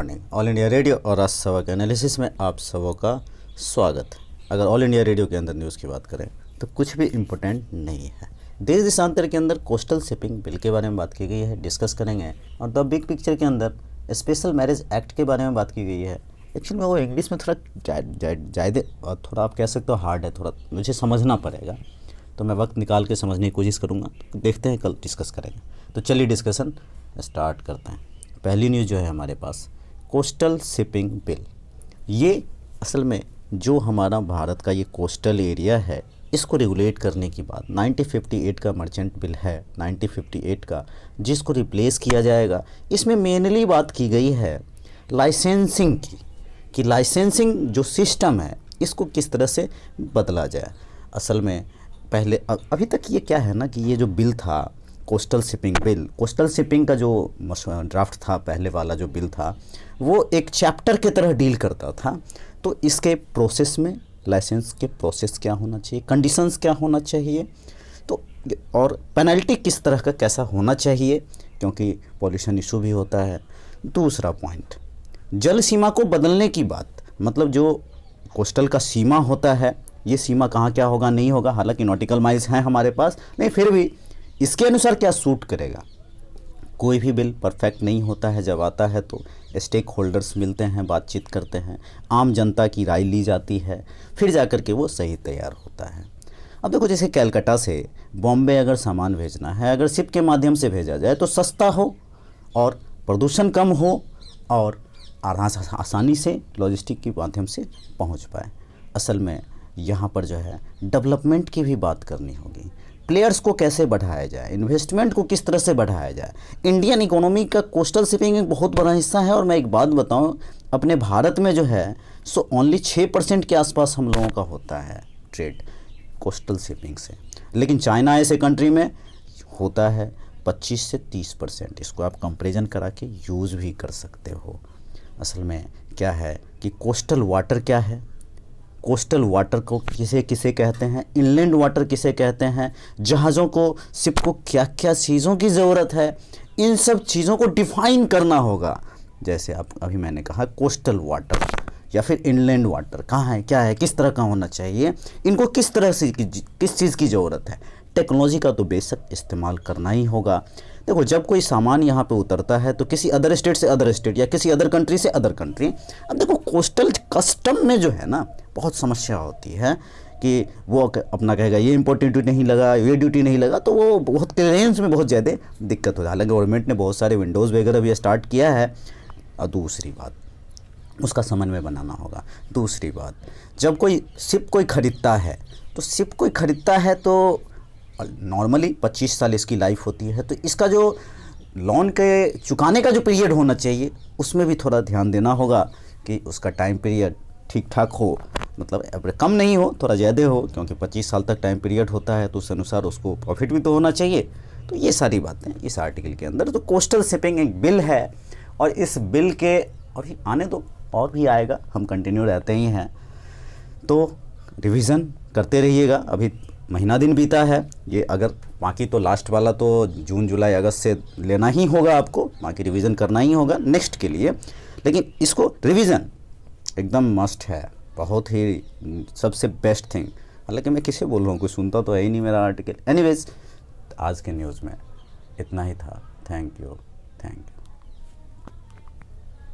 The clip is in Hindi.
मॉर्निंग ऑल इंडिया रेडियो और आज सवा के एनालिसिस में आप सबों का स्वागत। अगर ऑल इंडिया रेडियो के अंदर न्यूज़ की बात करें तो कुछ भी इम्पोर्टेंट नहीं है। देश देशांतर के अंदर कोस्टल शिपिंग बिल के बारे में बात की गई है, डिस्कस करेंगे। और द बिग पिक्चर के अंदर स्पेशल मैरिज एक्ट के बारे में बात की गई है। एक्चुअली में वो इंग्लिश में थोड़ा ज़्यादा और थोड़ा आप कह सकते हो हार्ड है, थोड़ा मुझे समझना पड़ेगा, तो मैं वक्त निकाल के समझने की कोशिश करूँगा। देखते हैं, कल डिस्कस करेंगे। तो चलिए डिस्कशन स्टार्ट करते हैं। पहली न्यूज़ जो है हमारे पास कोस्टल शिपिंग बिल। ये असल में जो हमारा भारत का ये कोस्टल एरिया है इसको रेगुलेट करने की बात 1958 का मर्चेंट बिल है 1958 का, जिसको रिप्लेस किया जाएगा। इसमें मेनली बात की गई है लाइसेंसिंग की, कि लाइसेंसिंग जो सिस्टम है इसको किस तरह से बदला जाए। असल में पहले अभी तक ये क्या है ना कि ये जो बिल था coastal shipping bill, coastal shipping का जो ड्राफ्ट था, पहले वाला जो बिल था वो एक चैप्टर के तरह डील करता था। तो इसके प्रोसेस में लाइसेंस के प्रोसेस क्या होना चाहिए, कंडीशंस क्या होना चाहिए, तो और पेनल्टी किस तरह का कैसा होना चाहिए, क्योंकि पॉल्यूशन इशू भी होता है। दूसरा पॉइंट, जल सीमा को बदलने की बात, मतलब जो कोस्टल का सीमा होता है ये सीमा कहाँ क्या होगा नहीं होगा, हालांकि नॉटिकल माइल्स हैं हमारे पास, नहीं फिर भी इसके अनुसार क्या सूट करेगा। कोई भी बिल परफेक्ट नहीं होता है, जब आता है तो स्टेक होल्डर्स मिलते हैं, बातचीत करते हैं, आम जनता की राय ली जाती है, फिर जाकर के वो सही तैयार होता है। अब देखो, जैसे कलकत्ता से बॉम्बे अगर सामान भेजना है, अगर शिप के माध्यम से भेजा जाए तो सस्ता हो और प्रदूषण कम हो और आसानी से लॉजिस्टिक के माध्यम से पहुंच पाए। असल में यहाँ पर जो है डेवलपमेंट की भी बात करनी होगी, प्लेयर्स को कैसे बढ़ाया जाए, इन्वेस्टमेंट को किस तरह से बढ़ाया जाए। इंडियन इकोनॉमी का कोस्टल शिपिंग एक बहुत बड़ा हिस्सा है। और मैं एक बात बताऊं, अपने भारत में जो है सो ओनली 6% के आसपास हम लोगों का होता है ट्रेड कोस्टल शिपिंग से, लेकिन चाइना ऐसे कंट्री में होता है 25 से 30%। इसको आप कंपेरिजन करा के यूज़ भी कर सकते हो। असल में क्या है कि कोस्टल वाटर क्या है, कोस्टल वाटर को किसे किसे कहते हैं, इनलैंड वाटर किसे कहते हैं, जहाज़ों को, शिप को क्या क्या चीज़ों की ज़रूरत है, इन सब चीज़ों को डिफ़ाइन करना होगा। जैसे आप अभी मैंने कहा कोस्टल वाटर या फिर इनलैंड वाटर कहाँ है, क्या है, किस तरह का होना चाहिए, इनको किस तरह से किस चीज़ की ज़रूरत है। टेक्नोलॉजी का तो बेशक इस्तेमाल करना ही होगा। देखो, जब कोई सामान यहाँ पे उतरता है तो किसी अदर स्टेट से अदर स्टेट या किसी अदर कंट्री से अदर कंट्री, अब देखो कोस्टल कस्टम में जो है ना बहुत समस्या होती है कि वो अपना कहेगा ये इम्पोर्ट ड्यूटी नहीं लगा, ये ड्यूटी नहीं लगा, तो वो बहुत क्लियरेंस में बहुत ज़्यादा दिक्कत हो जाए। हालांकि गवर्नमेंट ने बहुत सारे विंडोज़ वगैरह भी स्टार्ट किया है। और दूसरी बात, उसका समन्वय बनाना होगा। दूसरी बात, जब कोई शिप कोई ख़रीदता है तो शिप कोई ख़रीदता है तो नॉर्मली 25 साल इसकी लाइफ होती है, तो इसका जो लोन के चुकाने का जो पीरियड होना चाहिए उसमें भी थोड़ा ध्यान देना होगा कि उसका टाइम पीरियड ठीक ठाक हो, मतलब कम नहीं हो, थोड़ा ज़्यादा हो, क्योंकि 25 साल तक टाइम पीरियड होता है तो उस अनुसार उसको प्रॉफिट भी तो होना चाहिए। तो ये सारी बातें इस आर्टिकल के अंदर। तो कोस्टल शिपिंग एक बिल है और इस बिल के और ही आने दो, और भी आएगा, हम कंटिन्यू रहते ही हैं, तो रिवीजन करते रहिएगा। अभी महीना दिन बीता है ये, अगर बाकी तो लास्ट वाला तो जून जुलाई अगस्त से लेना ही होगा आपको, बाकी रिवीजन करना ही होगा नेक्स्ट के लिए, लेकिन इसको रिवीजन एकदम मस्ट है, बहुत ही सबसे बेस्ट थिंग। हालांकि मैं किसे बोल रहा हूँ, कोई सुनता तो है ही नहीं मेरा आर्टिकल। एनीवेज, आज के न्यूज़ में इतना ही था। Thank you.